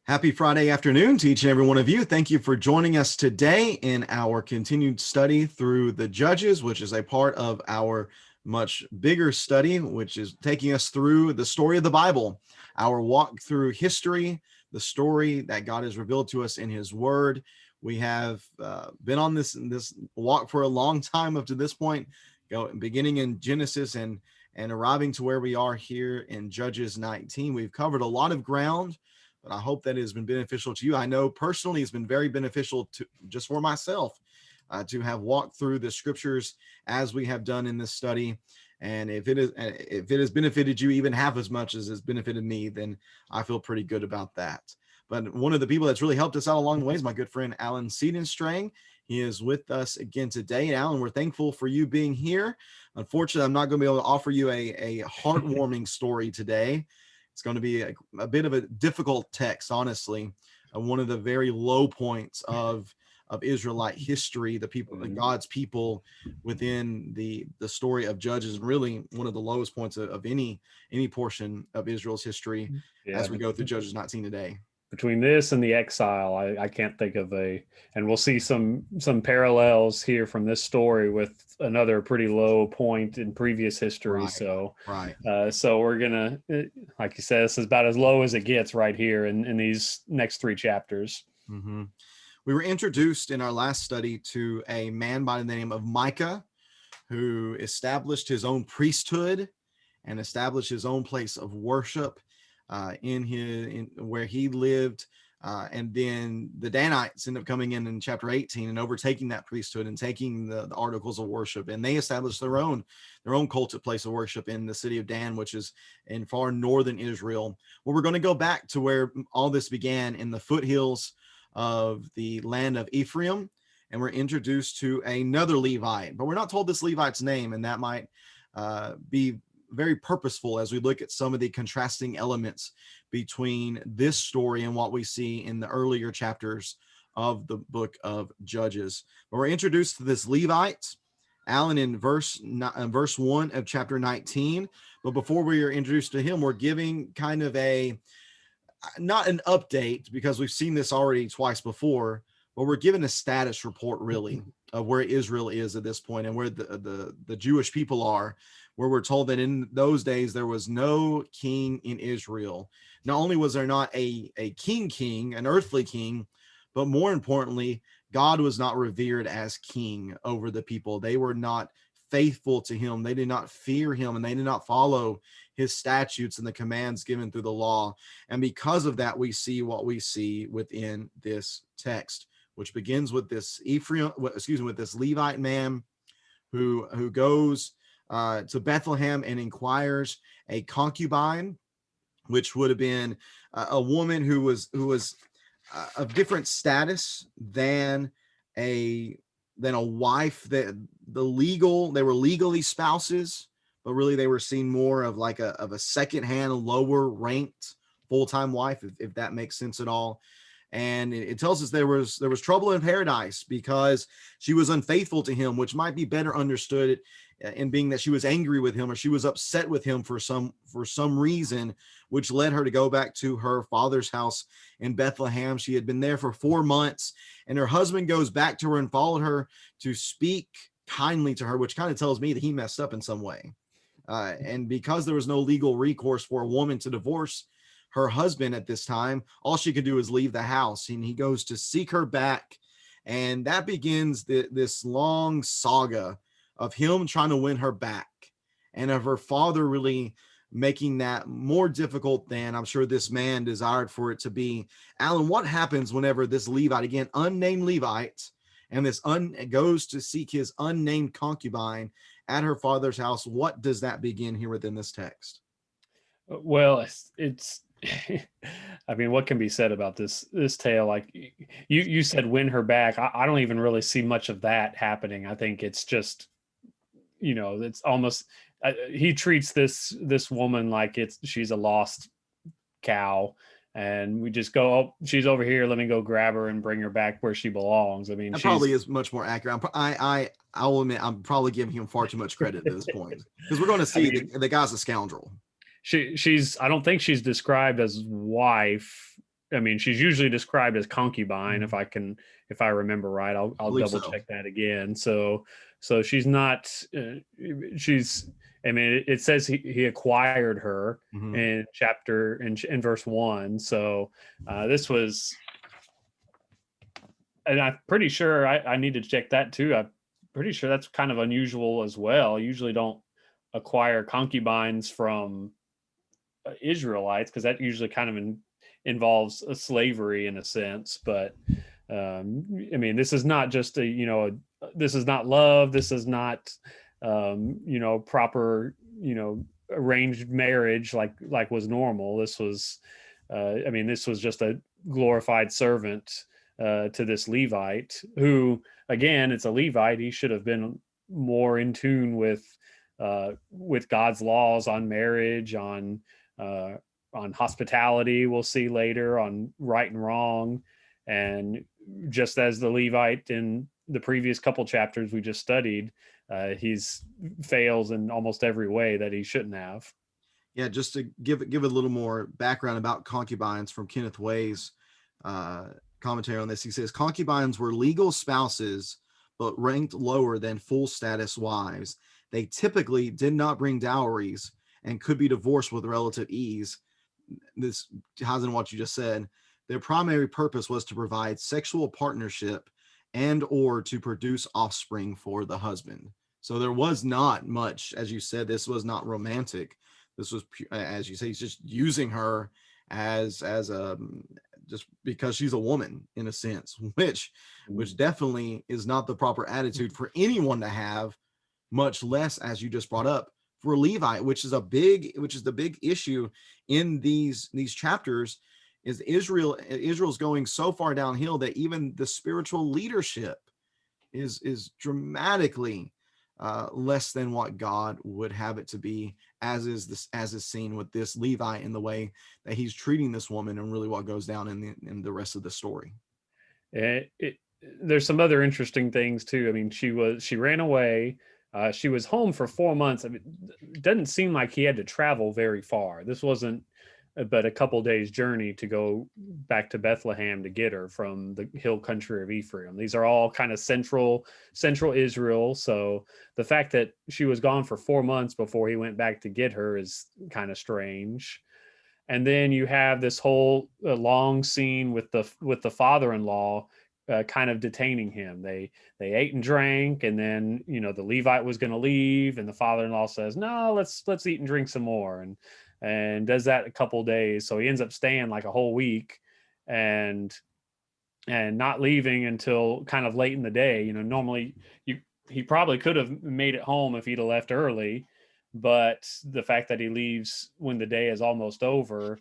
Happy Friday afternoon to each and every one of you. Thank you for joining us today in our continued study through the Judges, which is a part of our much bigger study, which is taking us through the story of the Bible, our walk through history, the story that God has revealed to us in His Word. We have been on this walk for a long time up to this point, beginning in Genesis and arriving to where we are here in Judges 19. We've covered a lot of ground, but I hope that it has been beneficial to you. I know personally it's been very beneficial to just for myself to have walked through the scriptures as we have done in this study. And if it has benefited you even half as much as it's benefited me, then I feel pretty good about that. But one of the people that's really helped us out along the way is my good friend Alan Seidenstrang. He is with us again today. And Alan, we're thankful for you being here. Unfortunately, I'm not going to be able to offer you a heartwarming story today. It's going to be a bit of a difficult text, honestly. One of the very low points of Israelite history, the people, God's people within the story of Judges, and really one of the lowest points of any portion of Israel's history as we go through Judges 19 today. Between this and the exile, I can't think of and we'll see some parallels here from this story with another pretty low point in previous history. Right. So we're gonna, like you said, this is about as low as it gets right here in these next three chapters. Mm-hmm. We were introduced in our last study to a man by the name of Micah, who established his own priesthood and established his own place of worship in where he lived, and then the Danites end up coming in chapter 18 and overtaking that priesthood and taking the articles of worship, and they established their own cultic place of worship in the city of Dan, which is in far northern Israel. Well, we're going to go back to where all this began in the foothills of the land of Ephraim, and we're introduced to another Levite, but we're not told this Levite's name, and that might be very purposeful as we look at some of the contrasting elements between this story and what we see in the earlier chapters of the book of Judges. But we're introduced to this Levite, Alan, in verse 1 of chapter 19. But before we are introduced to him, we're giving kind of not an update, because we've seen this already twice before, but we're given a status report really of where Israel is at this point and where the Jewish people are, where we're told that in those days there was no king in Israel. Not only was there not a king, an earthly king, but more importantly, God was not revered as king over the people. They were not faithful to him. They did not fear him, and they did not follow his statutes and the commands given through the law. And because of that, we see what we see within this text, which begins with this with this Levite man who goes to Bethlehem and inquires a concubine, which would have been a woman who was of different status than a wife. They were legally spouses, but really they were seen more of like a secondhand, lower ranked full-time wife, if that makes sense at all. And it tells us there was trouble in paradise because she was unfaithful to him, which might be better understood in being that she was angry with him, or she was upset with him for some reason, which led her to go back to her father's house in Bethlehem. She had been there for 4 months, and her husband goes back to her and followed her to speak kindly to her, which kind of tells me that he messed up in some way. And because there was no legal recourse for a woman to divorce her husband at this time, all she could do is leave the house, and he goes to seek her back. And that begins this long saga of him trying to win her back, and of her father really making that more difficult than I'm sure this man desired for it to be. Alan, what happens whenever this Levite, again, unnamed Levite, and this goes to seek his unnamed concubine at her father's house? What does that begin here within this text? Well, it's I mean, what can be said about this tale? Like you said, win her back. I don't even really see much of that happening. I think it's just, it's almost he treats this woman like she's a lost cow, and we just go, oh, she's over here, let me go grab her and bring her back where she belongs. I mean, that probably is much more accurate. I will admit I'm probably giving him far too much credit at this point, because we're going to see the guy's a scoundrel. She's I don't think she's described as wife I mean, she's usually described as concubine. Mhm. If I remember right, I I'll believe double so. check that again. So she's not, she's, I mean, it says he acquired her Mhm. in in verse 1. So this was, and I'm pretty sure I need to check that too. I'm pretty sure that's kind of unusual as well. Usually don't acquire concubines from Israelites, because that usually kind of involves a slavery in a sense. But I mean, this is not just this is not love. This is not proper arranged marriage like was normal. This was, I mean, this was just a glorified servant to this Levite, who, again, it's a Levite. He should have been more in tune with God's laws on marriage, uh, on hospitality. We'll see later, on right and wrong, and just as the Levite in the previous couple chapters we just studied, he's fails in almost every way that he shouldn't have. Yeah, just to give a little more background about concubines from Kenneth Way's uh, commentary on this, he says concubines were legal spouses, but ranked lower than full status wives. They typically did not bring dowries and could be divorced with relative ease. This ties in what you just said. Their primary purpose was to provide sexual partnership and or to produce offspring for the husband. So there was not much, as you said, this was not romantic. This was, as you say, he's just using her as a just because she's a woman in a sense, which definitely is not the proper attitude for anyone to have, much less, as you just brought up, for Levi, which is the big issue in these chapters. Is Israel's going so far downhill that even the spiritual leadership is dramatically less than what God would have it to be, as is seen with this Levi in the way that he's treating this woman, and really what goes down in the rest of the story. It, there's some other interesting things too. I mean, she ran away. She was home for 4 months. I mean, it doesn't seem like he had to travel very far. This wasn't but a couple days journey to go back to Bethlehem to get her from the hill country of Ephraim. These are all kind of central Israel. So the fact that she was gone for 4 months before he went back to get her is kind of strange. And then you have this whole long scene with the father-in-law kind of detaining him. They ate and drank, and then the Levite was going to leave, and the father-in-law says, "No, let's eat and drink some more," and does that a couple days. So he ends up staying like a whole week, and not leaving until kind of late in the day. Normally you he probably could have made it home if he'd have left early, but the fact that he leaves when the day is almost over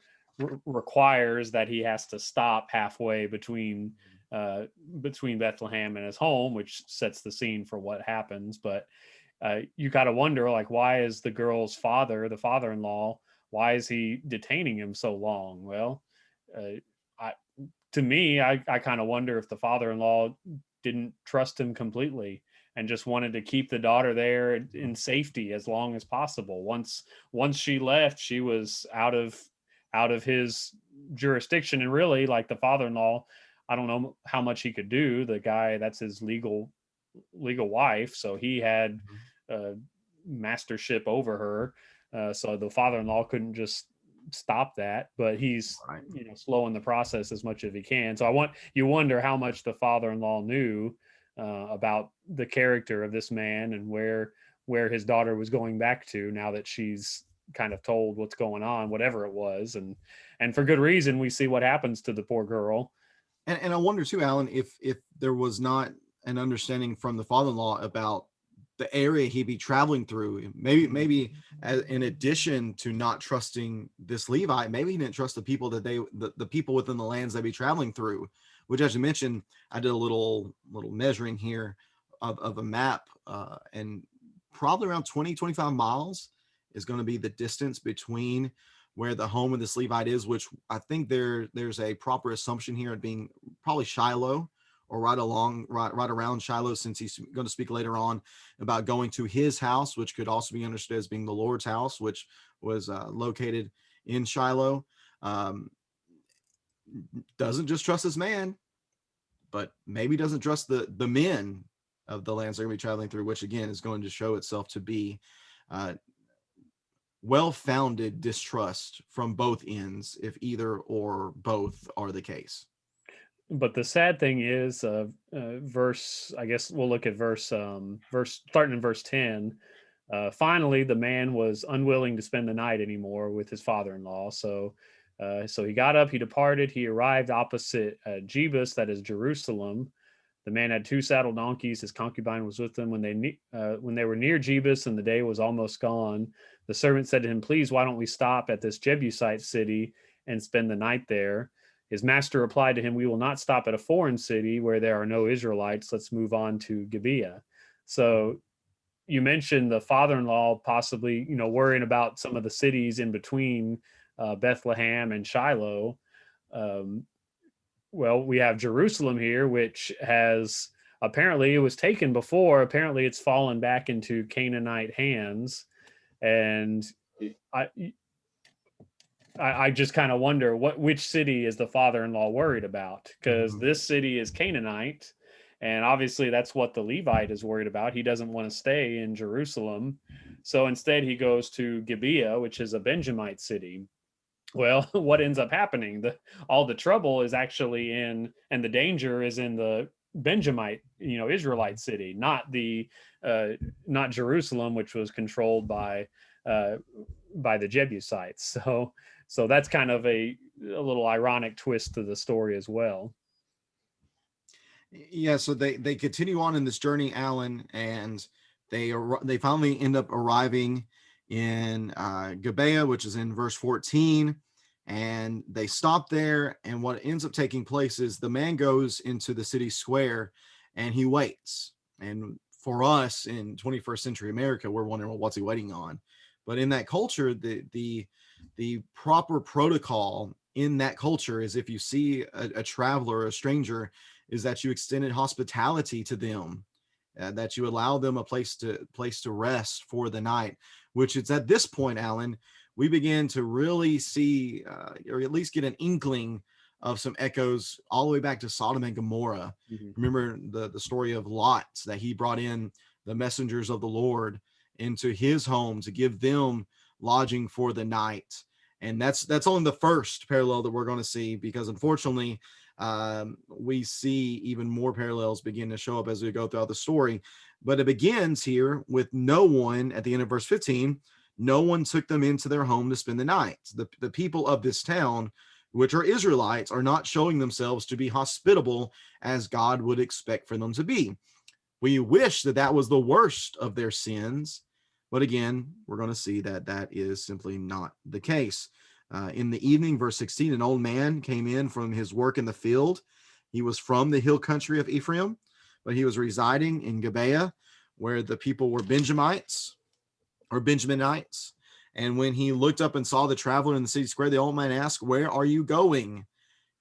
requires that he has to stop halfway between Bethlehem and his home, which sets the scene for what happens. But you got to wonder, like, why is the girl's father, the father-in-law, why is he detaining him so long? Well, uh, I, to me, I kind of wonder if the father-in-law didn't trust him completely and just wanted to keep the daughter there in safety as long as possible. Once she left, she was out of his jurisdiction, and really, like, the father-in-law, I don't know how much he could do. The guy, that's his legal wife, so he had uh, mastership over her. So the father-in-law couldn't just stop that, but he's Right. slowing the process as much as he can. So you wonder how much the father-in-law knew about the character of this man, and where his daughter was going back to now that she's kind of told what's going on, whatever it was. And for good reason. We see what happens to the poor girl. And I wonder too, Alan, if there was not an understanding from the father-in-law about the area he'd be traveling through. Maybe in addition to not trusting this Levite, maybe he didn't trust the people the people within the lands they'd be traveling through. Which, as you mentioned, I did a little measuring here of a map, and probably around 20-25 miles is going to be the distance between where the home of this Levite is, which I think there's a proper assumption here of being probably Shiloh, or right around Shiloh, since he's going to speak later on about going to his house, which could also be understood as being the Lord's house, which was located in Shiloh. Um, doesn't just trust this man, but maybe doesn't trust the men of the lands they're going to be traveling through, which again is going to show itself to be well-founded distrust from both ends, if either or both are the case. But the sad thing is, verse, I guess we'll look at verse starting in verse 10. Finally, the man was unwilling to spend the night anymore with his father-in-law. So he got up, he departed, he arrived opposite Jebus, that is Jerusalem. The man had 2 saddle donkeys. His concubine was with them. When they were near Jebus and the day was almost gone, the servant said to him, "Please, why don't we stop at this Jebusite city and spend the night there?" His master replied to him, "We will not stop at a foreign city where there are no Israelites. Let's move on to Gibeah." So you mentioned the father-in-law possibly, worrying about some of the cities in between Bethlehem and Shiloh. Well, we have Jerusalem here, which has apparently, it was taken before. Apparently, it's fallen back into Canaanite hands, and I just kind of wonder which city is the father-in-law worried about, because this city is Canaanite, and obviously that's what the Levite is worried about. He doesn't want to stay in Jerusalem, so instead he goes to Gibeah, which is a Benjamite city. Well, what ends up happening? All the trouble is actually and the danger is in the Benjamite, Israelite city, not Jerusalem, which was controlled by the Jebusites. So that's kind of a little ironic twist to the story as well. Yeah, so they continue on in this journey, Alan, and they finally end up arriving in Gibeah, which is in verse 14, and they stop there. And what ends up taking place is the man goes into the city square and he waits. And for us in 21st century America, we're wondering, well, what's he waiting on? But in that culture, the proper protocol in that culture is, if you see a traveler or a stranger, is that you extended hospitality to them, that you allow them a place to rest for the night, which is at this point, Alan, we begin to really see, or at least get an inkling of some echoes all the way back to Sodom and Gomorrah. Mm-hmm. Remember the story of Lot, that he brought in the messengers of the Lord into his home to give them lodging for the night. And that's only the first parallel that we're going to see, because unfortunately, we see even more parallels begin to show up as we go throughout the story. But it begins here with no one, at the end of verse 15, no one took them into their home to spend the night. The people of this town, which are Israelites, are not showing themselves to be hospitable as God would expect for them to be. We wish that was the worst of their sins, but again, we're going to see that is simply not the case. In the evening, verse 16, an old man came in from his work in the field. He was from the hill country of Ephraim, but he was residing in Gibeah, where the people were Benjamites. And when he looked up and saw the traveler in the city square, the old man asked, "Where are you going?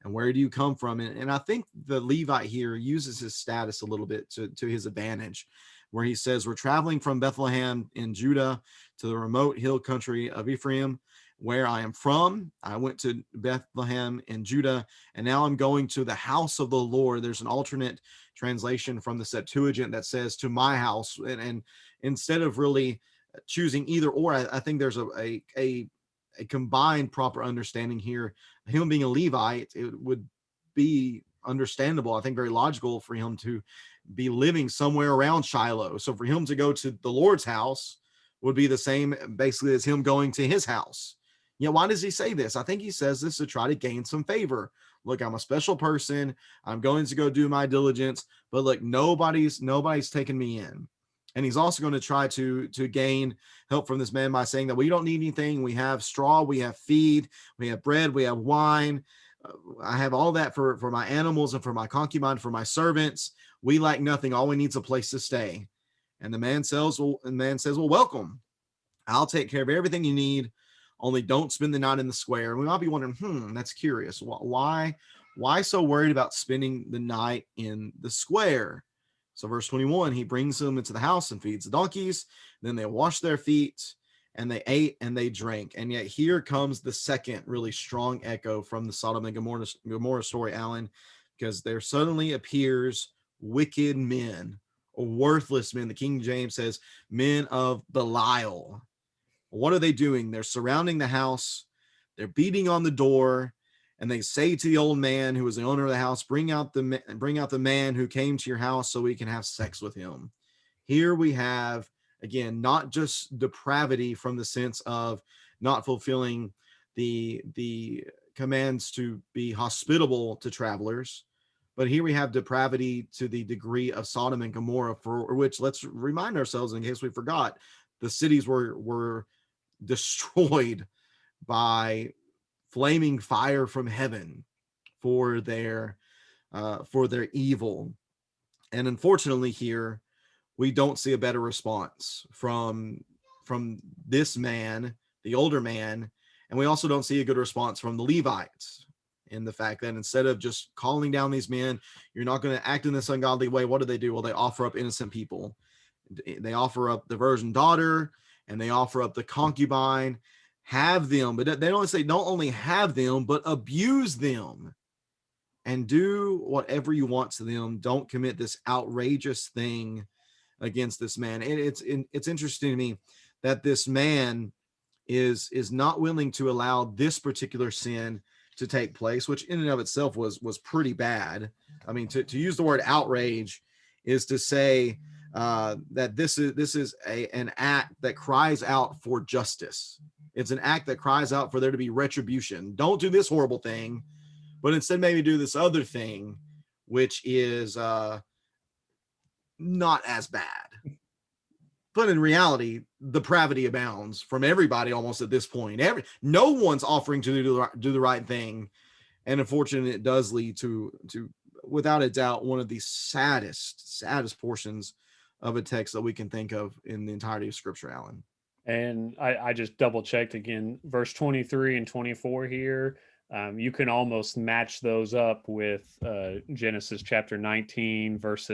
And where do you come from?" And I think the Levite here uses his status a little bit to his advantage, where he says, "We're traveling from Bethlehem in Judah to the remote hill country of Ephraim, where I am from. I went to Bethlehem in Judah, and now I'm going to the house of the Lord." There's an alternate translation from the Septuagint that says "to my house." And instead of really choosing either or, I think there's a combined proper understanding here. Him being a Levite, it would be understandable, I think very logical, for him to be living somewhere around Shiloh. So for him to go to the Lord's house would be the same basically as him going to his house. Yeah, why does he say this? I think he says this to try to gain some favor. Look, I'm a special person. I'm going to go do my diligence, but look, nobody's taking me in. And he's also going to try to gain help from this man by saying that we don't need anything. We have straw, we have feed, we have bread, we have wine. I have all that for my animals and for my concubine, for my servants. We lack nothing. All we need is a place to stay. And the man says, well, welcome. I'll take care of everything you need. Only don't spend the night in the square. And we might be wondering, that's curious. Why so worried about spending the night in the square? So verse 21, he brings them into the house and feeds the donkeys. Then they wash their feet. and they ate and they drank. And yet here comes the second really strong echo from the Sodom and Gomorrah story, Alan, because there suddenly appears wicked men, or worthless men. The King James says men of Belial. What are they doing? They're surrounding the house, they're beating on the door, and they say to the old man who was the owner of the house, bring out the man who came to your house so we can have sex with him. Here we have, again, not just depravity from the sense of not fulfilling the commands to be hospitable to travelers, but here we have depravity to the degree of Sodom and Gomorrah, for which, let's remind ourselves, in case we forgot, the cities were destroyed by flaming fire from heaven for their evil. And unfortunately, here we don't see a better response from this man, the older man, and we also don't see a good response from the Levites, in the fact that instead of just calling down these men, you're not going to act in this ungodly way. What do? Well, they offer up innocent people. They offer up the virgin daughter, and they offer up the concubine. Have them, but they don't only have them, but abuse them and do whatever you want to them. Don't commit this outrageous thing against this man. And it's interesting to me that this man is not willing to allow this particular sin to take place, which in and of itself was pretty bad. I mean, to use the word outrage is to say that this is an act that cries out for justice. It's an act that cries out for there to be retribution. Don't do this horrible thing, but instead maybe do this other thing, which is not as bad. But in reality, depravity abounds from everybody almost at this point. No one's offering to do the right thing. And unfortunately, it does lead to without a doubt, one of the saddest portions of a text that we can think of in the entirety of Scripture, Alan. And I just double checked again, verse 23 and 24 here. You can almost match those up with Genesis chapter 19, verse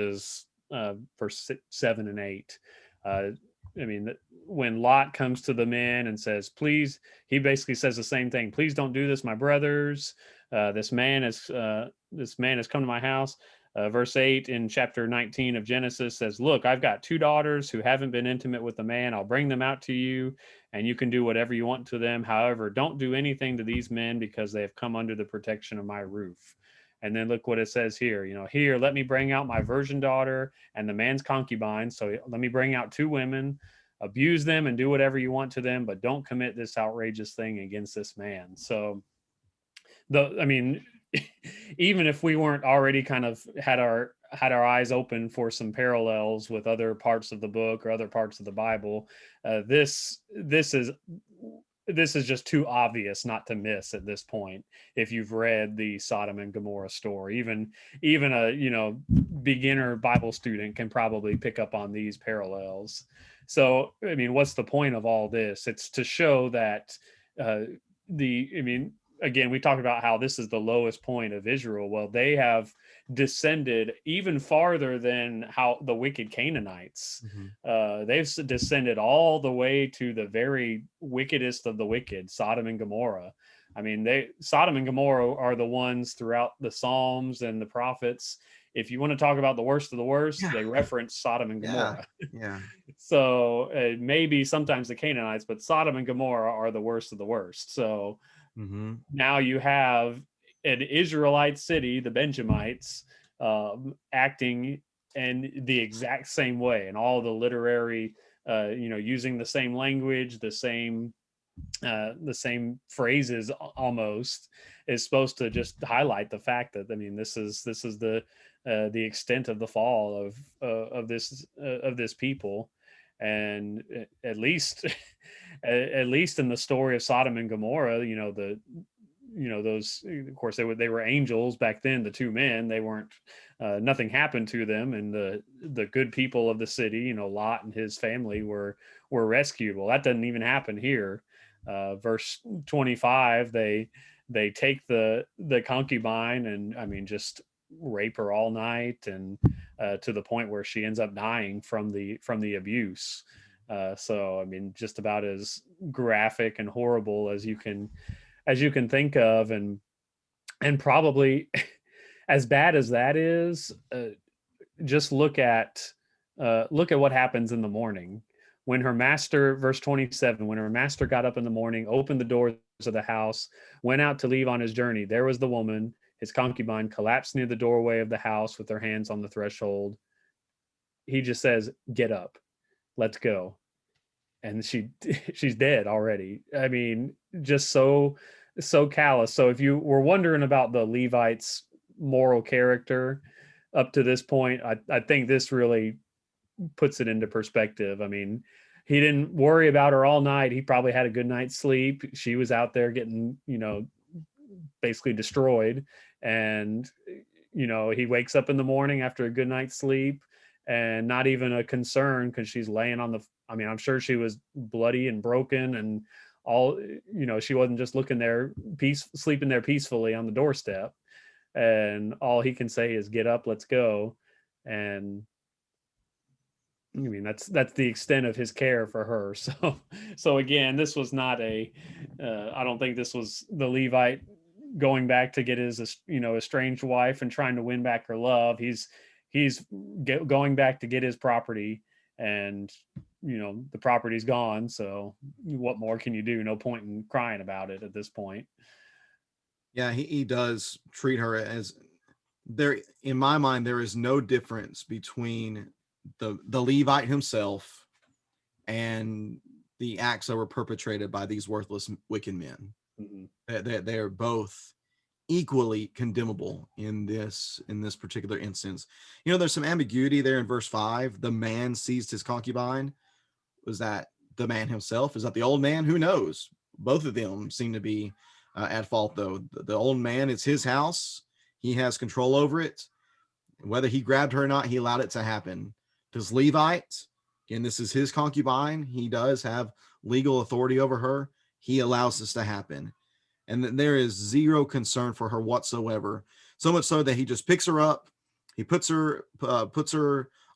7 and 8. I mean, when Lot comes to the men and says, please, he basically says the same thing. Please don't do this, my brothers. This man has come to my house. Verse 8 in chapter 19 of Genesis says, look, I've got 2 daughters who haven't been intimate with the man. I'll bring them out to you, and you can do whatever you want to them. However, don't do anything to these men because they have come under the protection of my roof. And then look what it says here. Here, let me bring out my virgin daughter and the man's concubine. So let me bring out 2 women, abuse them and do whatever you want to them, but don't commit this outrageous thing against this man. So, even if we weren't already kind of had our eyes open for some parallels with other parts of the book or other parts of the Bible, this is just too obvious not to miss at this point. If you've read the Sodom and Gomorrah story, even a beginner Bible student can probably pick up on these parallels. So, I mean, what's the point of all this? It's to show that again, we talked about how this is the lowest point of Israel. Well, they have descended even farther than how the wicked Canaanites. Mm-hmm. They've descended all the way to the very wickedest of the wicked, Sodom and Gomorrah. I mean, Sodom and Gomorrah are the ones throughout the Psalms and the prophets. If you want to talk about the worst of the worst, they reference Sodom and Gomorrah. Yeah. So maybe sometimes the Canaanites, but Sodom and Gomorrah are the worst of the worst. So now you have an Israelite city, the Benjamites, acting in the exact same way, and all the literary, using the same language, the same phrases almost, is supposed to just highlight the fact that, I mean, this is the extent of the fall of this people. And at least in the story of Sodom and Gomorrah, those, of course, they were angels back then, the 2 men. They weren't, nothing happened to them, and the good people of the city, Lot and his family were rescued. Well, that doesn't even happen here. Verse 25, they take the concubine and, I mean, just rape her all night, and to the point where she ends up dying from the abuse. So I mean, just about as graphic and horrible as you can think of, and probably as bad as that is, just look at what happens in the morning when her master, verse 27, when her master got up in the morning, opened the doors of the house, went out to leave on his journey. There was the woman, his concubine, collapsed near the doorway of the house with her hands on the threshold. He just says, "Get up, let's go," and she's dead already. I mean, just so callous. So if you were wondering about the Levites' moral character up to this point, I think this really puts it into perspective. I mean, he didn't worry about her all night. He probably had a good night's sleep. She was out there getting, basically destroyed. And, he wakes up in the morning after a good night's sleep and not even a concern because she's laying on I mean, I'm sure she was bloody and broken and all, she wasn't just looking there, sleeping there peacefully on the doorstep. And all he can say is, "Get up, let's go." And I mean, that's the extent of his care for her. So again, this was not I don't think this was the Levite going back to get his, estranged wife and trying to win back her love. He's going back to get his property, and the property's gone. So what more can you do? No point in crying about it at this point. Yeah, he does treat her as there. In my mind, there is no difference between the Levite himself and the acts that were perpetrated by these worthless, wicked men. Mm-hmm. They are both equally condemnable in this particular instance. There's some ambiguity there in verse 5. The man seized his concubine. Was that the man himself? Is that the old man? Who knows? Both of them seem to be at fault, though. The old man, it's his house. He has control over it. Whether he grabbed her or not, he allowed it to happen. Does Levite, again, this is his concubine. He does have legal authority over her. He allows this to happen. And there is zero concern for her whatsoever. So much so that he just picks her up. He puts her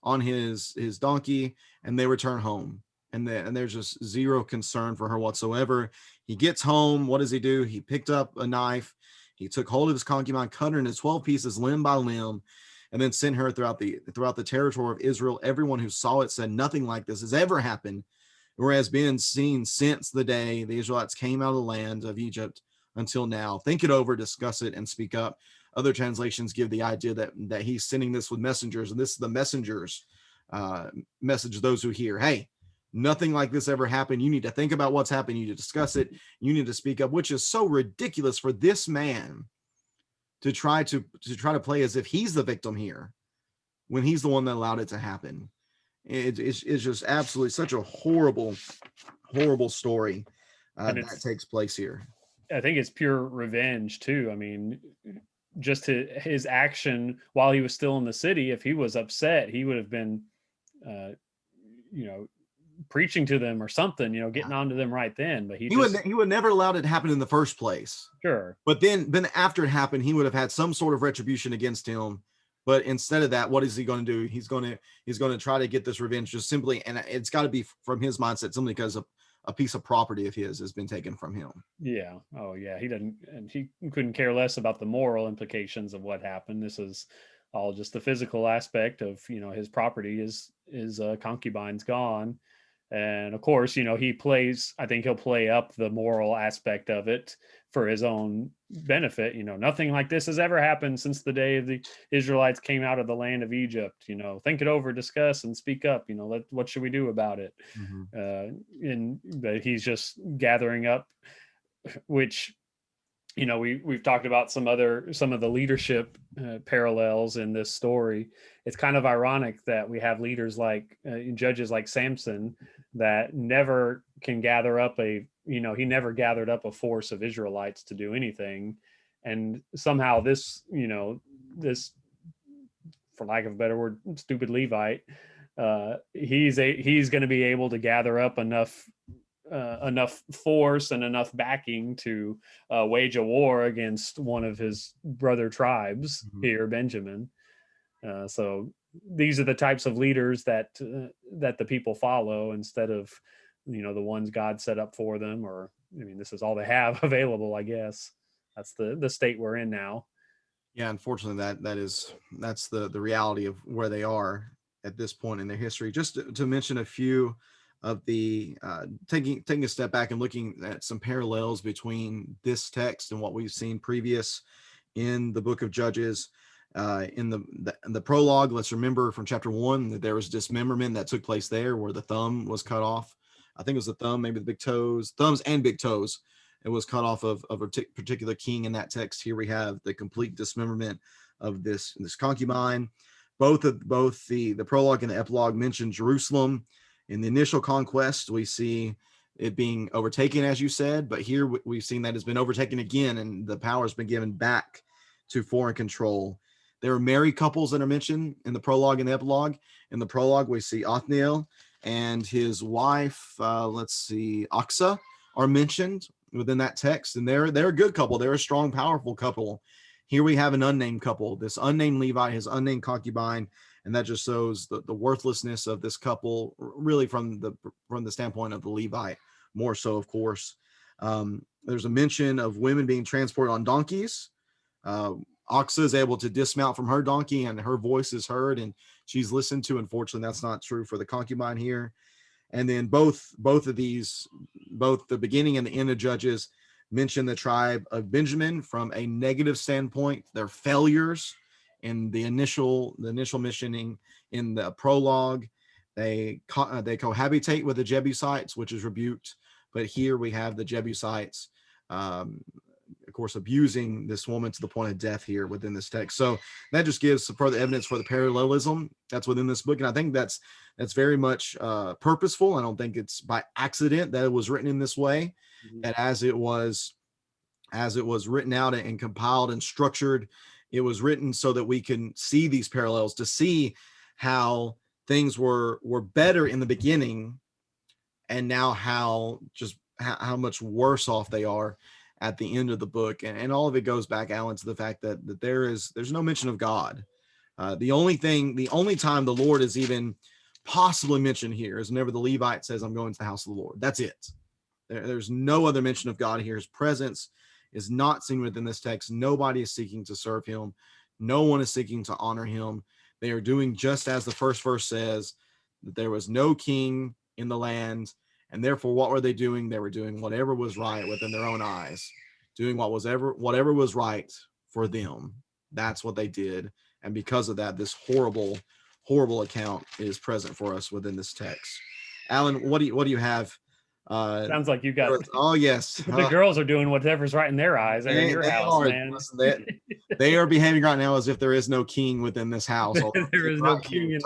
on his donkey, and they return home. And there's just zero concern for her whatsoever. He gets home. What does he do? He picked up a knife. He took hold of his concubine, cut her into 12 pieces, limb by limb, and then sent her throughout the territory of Israel. Everyone who saw it said nothing like this has ever happened, or has been seen since the day the Israelites came out of the land of Egypt until now. Think it over, discuss it, and speak up. Other translations give the idea that he's sending this with messengers, and this is the messengers message those who hear. Hey, nothing like this ever happened. You need to think about what's happened. You need to discuss it. You need to speak up, which is so ridiculous for this man to try to play as if he's the victim here when he's the one that allowed it to happen. It's just absolutely such a horrible story that takes place here. I think it's pure revenge too. I mean, just his action while he was still in the city, if he was upset, he would have been, preaching to them or something, getting onto them right then. But he would never allowed it to happen in the first place. Sure. But then after it happened, he would have had some sort of retribution against him. But instead of that, what is he going to do? He's going to try to get this revenge just simply, and it's got to be from his mindset, simply because a piece of property of his has been taken from him. Yeah. Oh yeah. He couldn't care less about the moral implications of what happened. This is all just the physical aspect of, his property is concubine's gone. And of course, I think he'll play up the moral aspect of it for his own benefit. Nothing like this has ever happened since the day the Israelites came out of the land of Egypt. Think it over, discuss, and speak up. What should we do about it? Mm-hmm. But he's just gathering up, which, we've talked about some of the leadership parallels in this story. It's kind of ironic that we have leaders like judges like Samson that never can gather up he never gathered up a force of Israelites to do anything. And somehow this, for lack of a better word, stupid Levite, he's going to be able to gather up enough force and enough backing to wage a war against one of his brother tribes, mm-hmm. here, Benjamin. So these are the types of leaders that that the people follow, instead of the ones God set up for them. Or I mean, this is all they have available, I guess. That's the state we're in now. Yeah, unfortunately, that's the reality of where they are at this point in their history. Just to mention a few of the taking a step back and looking at some parallels between this text and what we've seen previous in the book of Judges. In the prologue, let's remember from chapter 1 that there was dismemberment that took place there, where the thumb was cut off. I think it was the thumb, maybe the big toes, thumbs and big toes. It was cut off of a particular king in that text. Here we have the complete dismemberment of this concubine. Both the prologue and the epilogue mention Jerusalem. In the initial conquest, we see it being overtaken, as you said, but here we've seen that it's been overtaken again, and the power has been given back to foreign control. There are married couples that are mentioned in the prologue and the epilogue. In the prologue, we see Othniel and his wife, Aksa, are mentioned within that text, and they're a good couple. They're a strong, powerful couple. Here we have an unnamed couple, this unnamed Levite, his unnamed concubine, and that just shows the worthlessness of this couple, really from the standpoint of the Levite, more so, of course. There's a mention of women being transported on donkeys. Aksa is able to dismount from her donkey, and her voice is heard, and she's listened to. Unfortunately, that's not true for the concubine here. And then both of these, both the beginning and the end of Judges, mention the tribe of Benjamin from a negative standpoint. Their failures in the initial missioning. In the prologue, they cohabitate with the Jebusites, which is rebuked. But here we have the Jebusites, of course, abusing this woman to the point of death here within this text. So that just gives some further evidence for the parallelism that's within this book. And I think that's very much purposeful. I don't think it's by accident that it was written in this way. Mm-hmm. That as it was written out and compiled and structured, it was written so that we can see these parallels, to see how things were better in the beginning, and now how much worse off they are at the end of the book. And all of it goes back, Alan, to the fact that there's no mention of God. The only time the Lord is even possibly mentioned here is whenever the Levite says, "I'm going to the house of the Lord." That's it. There's no other mention of God here. His presence is not seen within this text. Nobody is seeking to serve him. No one is seeking to honor him. They are doing just as the first verse says, that there was no king in the land. And therefore, what were they doing? They were doing whatever was right within their own eyes, doing whatever was right for them. That's what they did. And because of that, this horrible, horrible account is present for us within this text. Alan, what do you have? Sounds like you got. Oh yes, the girls are doing whatever's right in their eyes. They're in your house, man. Listen, they are behaving right now as if there is no king within this house. There is no king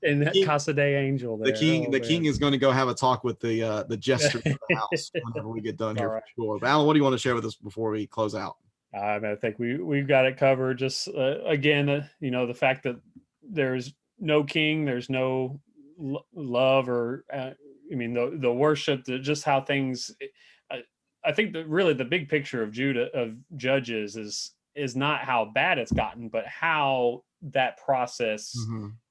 in that Casa de Angel. There. The king is going to go have a talk with the jester of the house whenever we get done here, right. For sure. But Alan, what do you want to share with us before we close out? I think we've got it covered. Just again, the fact that there's no king, there's no love, or the worship, just how things. I think that really the big picture of Judges is not how bad it's gotten, but how that process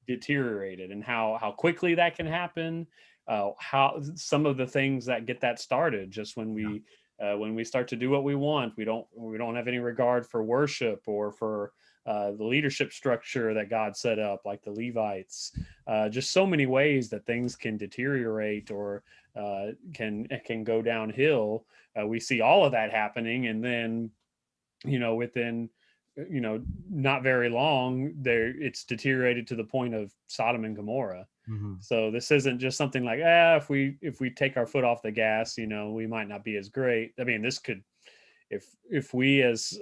deteriorated, and how quickly that can happen. How some of the things that get that started, just when we start to do what we want, we don't have any regard for worship or for the leadership structure that God set up, like the Levites. Just so many ways that things can deteriorate or can go downhill. We see all of that happening, and then within not very long, it's deteriorated to the point of Sodom and Gomorrah. Mm-hmm. So this isn't just something like, if we take our foot off the gas, we might not be as great. I mean, this could, if we as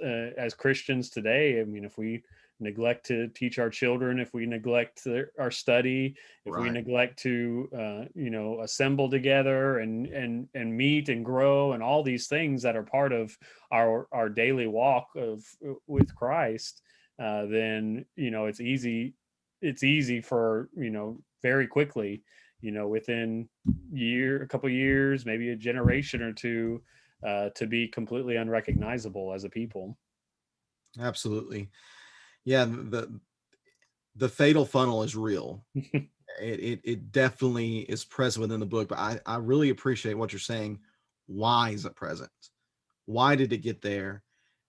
Christians today, if we neglect to teach our children, if we neglect our study, if we neglect to assemble together and meet and grow, and all these things that are part of our daily walk with Christ, then it's easy for very quickly, within a couple of years, maybe a generation or two, to be completely unrecognizable as a people. Absolutely. Yeah. the fatal funnel is real. It definitely is present within the book, but I really appreciate what you're saying. Why is it present? Why did it get there?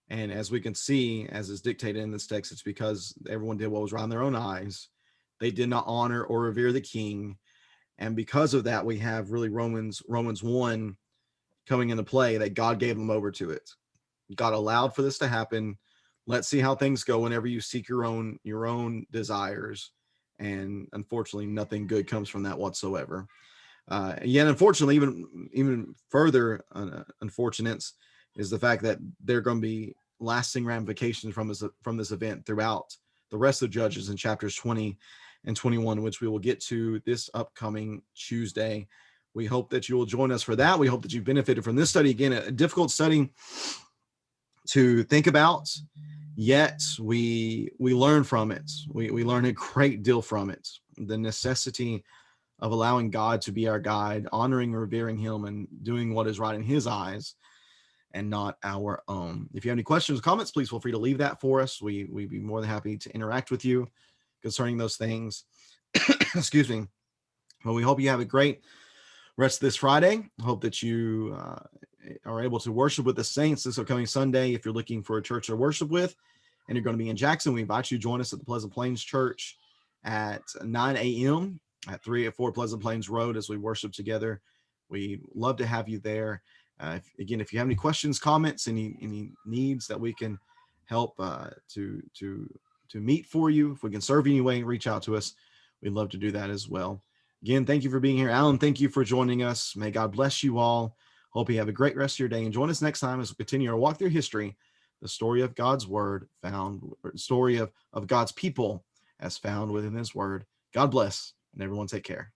And as we can see, as is dictated in this text, it's because everyone did what was right in their own eyes. They did not honor or revere the king. And because of that, we have really Romans 1 coming into play, that God gave them over to it. God allowed for this to happen. Let's see how things go whenever you seek your own desires. And unfortunately, nothing good comes from that whatsoever. Yet, unfortunately, even further unfortunate is the fact that there are going to be lasting ramifications from this event throughout the rest of Judges in chapters 20 and 21, which we will get to this upcoming Tuesday. We hope that you will join us for that. We hope that you've benefited from this study. Again, a difficult study to think about, yet we learn from it. We learn a great deal from it. The necessity of allowing God to be our guide, honoring and revering him, and doing what is right in his eyes and not our own. If you have any questions or comments, please feel free to leave that for us. We'd be more than happy to interact with you concerning those things. Excuse me. Well, we hope you have a great rest of this Friday. Hope that you are able to worship with the saints this upcoming Sunday. If you're looking for a church to worship with and you're going to be in Jackson, we invite you to join us at the Pleasant Plains Church at 9 a.m. at 384 Pleasant Plains Road as we worship together. We love to have you there. Again, if you have any questions, comments, any needs that we can help to meet for you, if we can serve you in any way, reach out to us. We'd love to do that as well. Again, thank you for being here. Alan, thank you for joining us. May God bless you all. Hope you have a great rest of your day, and join us next time as we continue our walk through history, the story of God's word story of God's people as found within his word. God bless, and everyone take care.